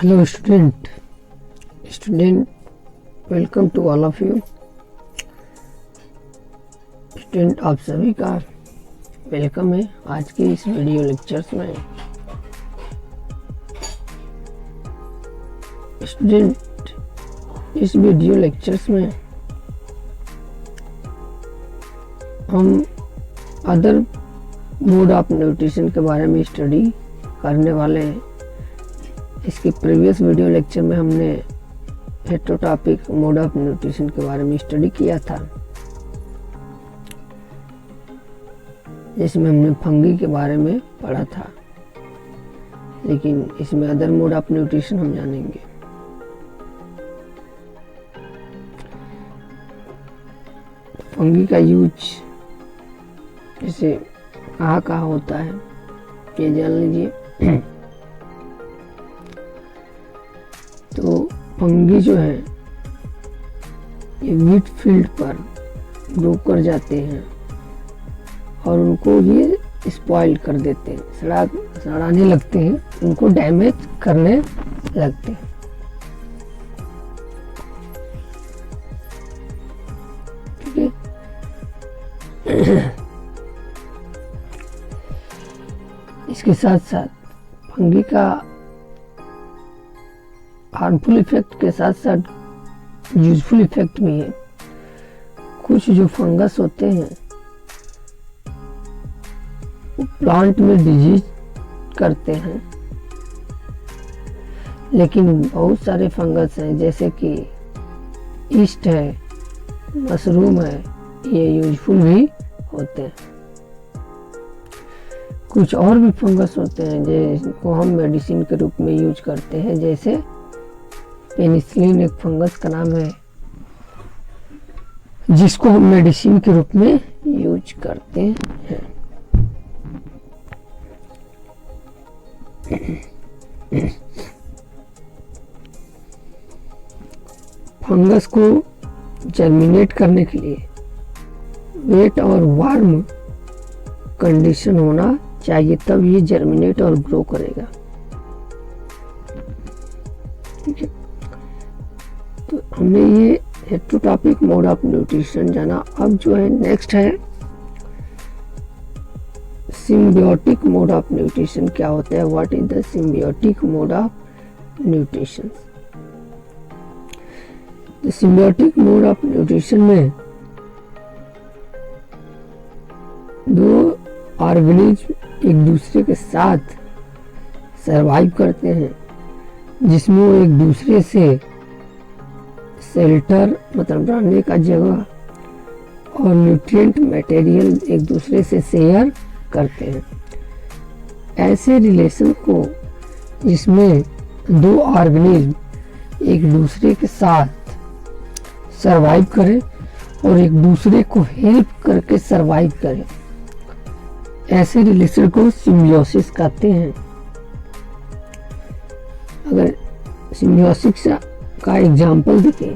Hello student, welcome to all of you. Student आप सभी का वेलकम है आज के इस वीडियो लेक्चर्स में। स्टूडेंट इस वीडियो लेक्चर्स में हम अदर मोड ऑफ न्यूट्रिशन के बारे में स्टडी करने वाले हैं। इसके प्रीवियस वीडियो लेक्चर में हमने हेटेरोटॉपिक मोड ऑफ न्यूट्रिशन के बारे में स्टडी किया था, जिसमें हमने फंगी के बारे में पढ़ा था, लेकिन इसमें अदर मोड ऑफ न्यूट्रिशन हम जानेंगे। फंगी का यूज जैसे कहाँ कहाँ होता है ये जान लीजिए। तो फंगी जो है ये वीट फील्ड पर ग्रो कर जाते हैं और उनको ये स्पॉइल कर देते हैं, सड़ाने लगते हैं, उनको डैमेज करने लगते हैं। ठीक है। इसके साथ साथ फंगी का हार्मफुल इफेक्ट के साथ साथ यूजफुल इफेक्ट भी है। कुछ जो फंगस होते हैं वो प्लांट में डिजीज करते हैं, लेकिन बहुत सारे फंगस हैं जैसे कि ईस्ट है, मशरूम है, ये यूजफुल भी होते हैं। कुछ और भी फंगस होते हैं जिनको हम मेडिसिन के रूप में यूज करते हैं, जैसे पेनिसिलिन एक फंगस का नाम है जिसको हम मेडिसिन के रूप में यूज करते हैं। फंगस को जर्मिनेट करने के लिए वेट और वार्म कंडीशन होना चाहिए, तब ये जर्मिनेट और ग्रो करेगा। ठीक है। तो हमने ये हेटेरोटॉपिक मोड ऑफ न्यूट्रिशन जाना। अब जो है नेक्स्ट है सिम्बियोटिक मोड ऑफ न्यूट्रिशन। क्या होता है? What is the symbiotic mode of nutrition? Symbiotic mode of nutrition में दो ऑर्गेनिज्म एक दूसरे के साथ सरवाइव करते हैं, जिसमें वो एक दूसरे से शेल्टर मतलब रहने का जगह और न्यूट्रिएंट मटेरियल एक दूसरे से शेयर करते हैं। ऐसे रिलेशन को जिसमें दो ऑर्गेनिज्म एक दूसरे के साथ सरवाइव करें और एक दूसरे को हेल्प करके सरवाइव करें, ऐसे रिलेशन को सिम्बियोसिस कहते हैं। अगर सिम्बियोसिस का एग्जाम्पल देखें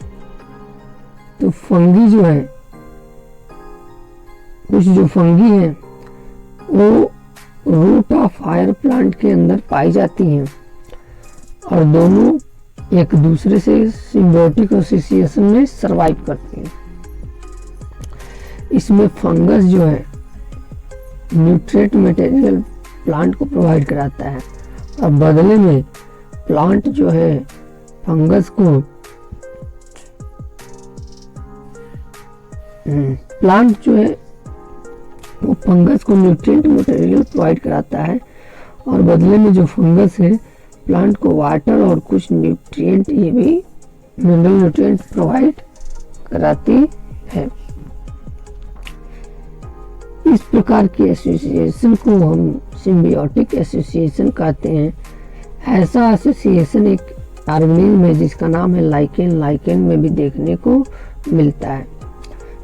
तो फंगी जो है, कुछ जो फंगी है वो रूट ऑफ हायर प्लांट के अंदर पाई जाती हैं और दोनों एक दूसरे से सिम्बियोटिक एसोसिएशन में सरवाइव करती हैं। इसमें फंगस जो है न्यूट्रिएंट मटेरियल प्लांट को प्रोवाइड कराता है और बदले में प्लांट जो है फंगस को प्लांट जो है वो फंगस को न्यूट्रिएंट मटेरियल प्रोवाइड कराता है और बदले में जो फंगस है प्लांट को वाटर और कुछ न्यूट्रिएंट, ये भी मिनरल न्यूट्रिएंट प्रोवाइड कराती है। इस प्रकार की एसोसिएशन को हम सिम्बियोटिक एसोसिएशन कहते हैं। ऐसा एसोसिएशन एक ऑर्गेनिज्म है जिसका नाम है लाइकेन। लाइकेन में भी देखने को मिलता है।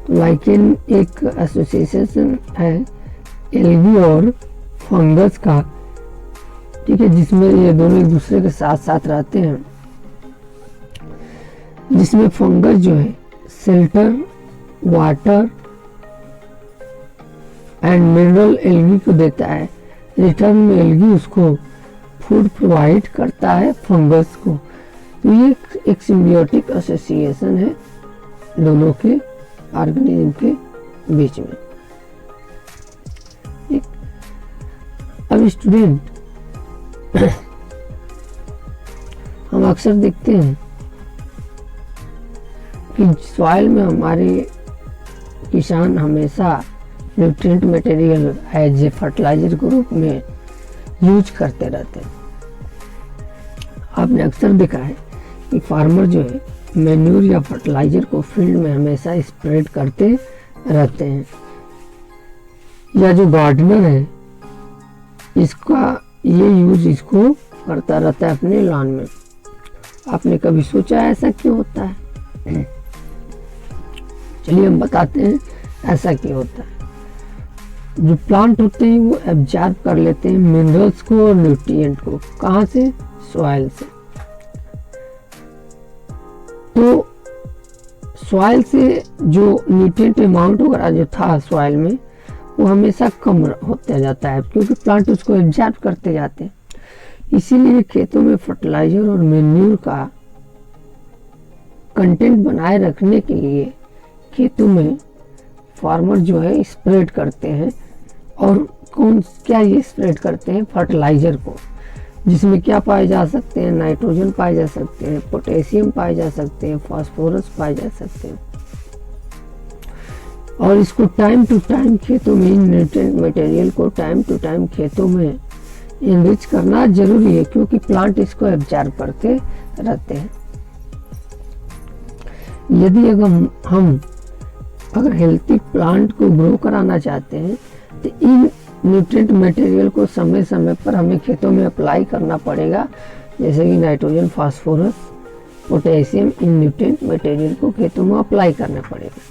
तो लाइकेन एक एसोसिएशन है एल्गी और फंगस का, ठीक है, जिसमें ये दोनों एक दूसरे के साथ साथ रहते हैं, जिसमें फंगस जो है shelter, water and mineral algae को देता है। रिटर्न में एल्गी उसको फूड प्रोवाइड करता है फंगस को। तो ये एक सिम्बियोटिक एसोसिएशन है दोनों के ऑर्गेनिज्म के बीच में। अब स्टूडेंट, हम अक्सर देखते हैं कि सॉइल में हमारे किसान हमेशा nutrient material as a fertilizer के रूप में यूज करते रहते हैं। आपने अक्सर देखा है कि फार्मर जो है मैन्यूर या फर्टिलाइजर को फील्ड में हमेशा स्प्रेड करते रहते हैं, या जो गार्डनर है इसका ये यूज इसको करता रहता है अपने लॉन में। आपने कभी सोचा ऐसा क्यों होता है? चलिए हम बताते हैं ऐसा क्यों होता है। जो प्लांट होते हैं वो एब्जॉर्ब कर लेते हैं मिनरल्स को और न्यूट्रिएंट को। कहाँ से? सॉइल से। तो सॉइल से जो न्यूट्रिएंट अमाउंट वगैरह जो था सॉइल में वो हमेशा कम होता जाता है, क्योंकि प्लांट उसको एब्जॉर्ब करते जाते हैं। इसीलिए खेतों में फर्टिलाइजर और मैन्यूर का कंटेंट बनाए रखने के लिए खेतों में फार्मर जो है स्प्रेड करते हैं। और क्या ये स्प्रेड करते हैं? फर्टिलाइजर को, जिसमें क्या पाए जा सकते हैं? नाइट्रोजन पाए जा सकते हैं, पोटेशियम पाए जा सकते हैं, फास्फोरस पाए जा सकते हैं। और इसको टाइम टू टाइम खेतों में, न्यूट्रिएंट मटेरियल को टाइम टू टाइम खेतों में इनरिच करना जरूरी है, क्योंकि प्लांट इसको एब्जॉर्ब करते रहते हैं। यदि हम अगर हेल्थी प्लांट को ग्रो कराना चाहते हैं तो इन न्यूट्रिएंट मटेरियल को समय समय पर हमें खेतों में अप्लाई करना पड़ेगा, जैसे कि नाइट्रोजन, फास्फोरस, पोटेशियम, इन न्यूट्रिएंट मटेरियल को खेतों में अप्लाई करना पड़ेगा।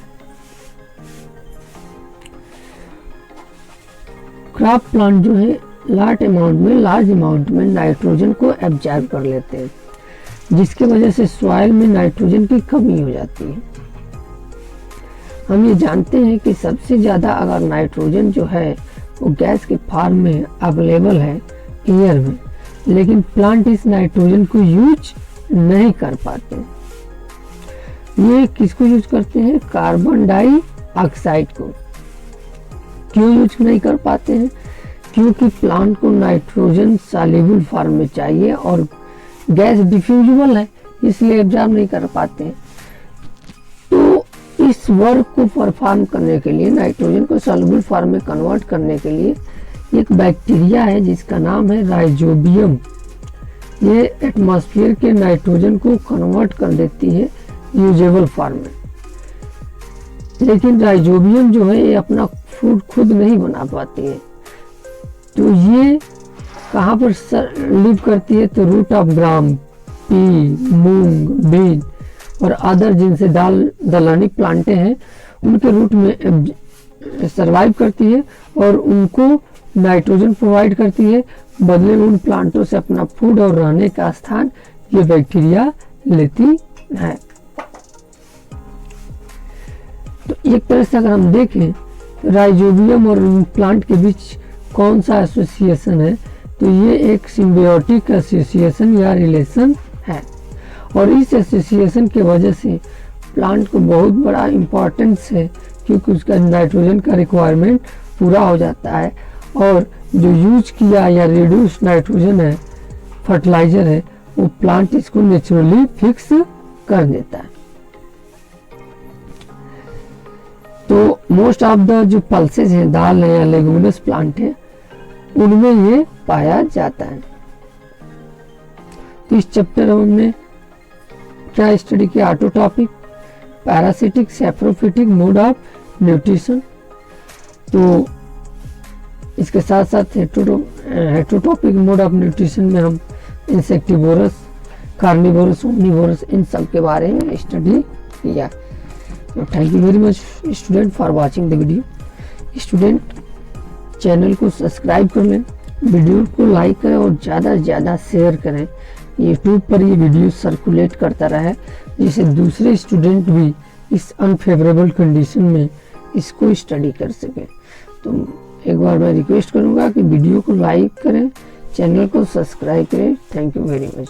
क्रॉप प्लांट जो है लार्ज अमाउंट में नाइट्रोजन को एब्जॉर्ब कर लेते हैं, जिसकी वजह से सॉइल में नाइट्रोजन की कमी हो जाती है। हम ये जानते हैं कि सबसे ज़्यादा अगर नाइट्रोजन जो है वो गैस के फॉर्म में अवेलेबल है एयर में, लेकिन प्लांट इस नाइट्रोजन को यूज नहीं कर पाते। ये किसको यूज करते हैं? कार्बन डाइऑक्साइड को। क्यों यूज नहीं कर पाते हैं? क्योंकि प्लांट को नाइट्रोजन सॉल्युबल फॉर्म में चाहिए और गैस डिफ्यूजिबल है, इसलिए एब्जॉर्ब नहीं कर पाते हैं। तो इस वर्क को परफॉर्म करने के लिए, नाइट्रोजन को सॉल्युबल फॉर्म में कन्वर्ट करने के लिए एक बैक्टीरिया है जिसका नाम है राइजोबियम। ये एटमॉस्फेयर के नाइट्रोजन को कन्वर्ट कर देती है यूजेबल फॉर्म में। लेकिन राइजोबियम जो है ये अपना फूड खुद नहीं बना पाती है। तो ये कहाँ पर लिव करती है? तो रूट ऑफ ग्राम, पी, मूंग, बीन और अदर जिनसे दलहनी प्लांटें हैं उनके रूट में सरवाइव करती है और उनको नाइट्रोजन प्रोवाइड करती है। बदले में उन प्लांटों से अपना फूड और रहने का स्थान ये बैक्टीरिया लेती है। तो एक तरह से अगर हम देखें तो राइजोबियम और प्लांट के बीच कौन सा एसोसिएशन है? तो ये एक सिम्बियोटिक एसोसिएशन या रिलेशन है। और इस एसोसिएशन के वजह से प्लांट को बहुत बड़ा इम्पोर्टेंस है, क्योंकि उसका नाइट्रोजन का रिक्वायरमेंट पूरा हो जाता है और जो यूज किया या रिड्यूस नाइट्रोजन है, फर्टिलाइजर है, वो प्लांट इसको नेचुरली फिक्स कर देता है। तो मोस्ट ऑफ द जो पल्सेस हैं, दाल है या लेगुमिनस प्लांट है, उनमें ये पाया जाता है। तो इस चैप्टर में हमने क्या स्टडी किया? Autotrophic, parasitic, saprophytic mode of nutrition. तो इसके साथ साथ हेटरोटॉपिक मोड ऑफ न्यूट्रिशन में हम इंसेक्टिवोरस, कार्निवोरस, ओमनिवोरस, इन सब के बारे में स्टडी किया। तो thank you very much student for watching the video. Student channel को सब्सक्राइब कर लें, वीडियो को लाइक करें और ज़्यादा से ज़्यादा शेयर करें। यूट्यूब पर ये वीडियो सर्कुलेट करता रहे, जिससे दूसरे स्टूडेंट भी इस अनफेवरेबल कंडीशन में इसको स्टडी कर सकें। तो एक बार मैं रिक्वेस्ट करूंगा कि वीडियो को लाइक करें, चैनल को सब्सक्राइब करें। Thank you very much.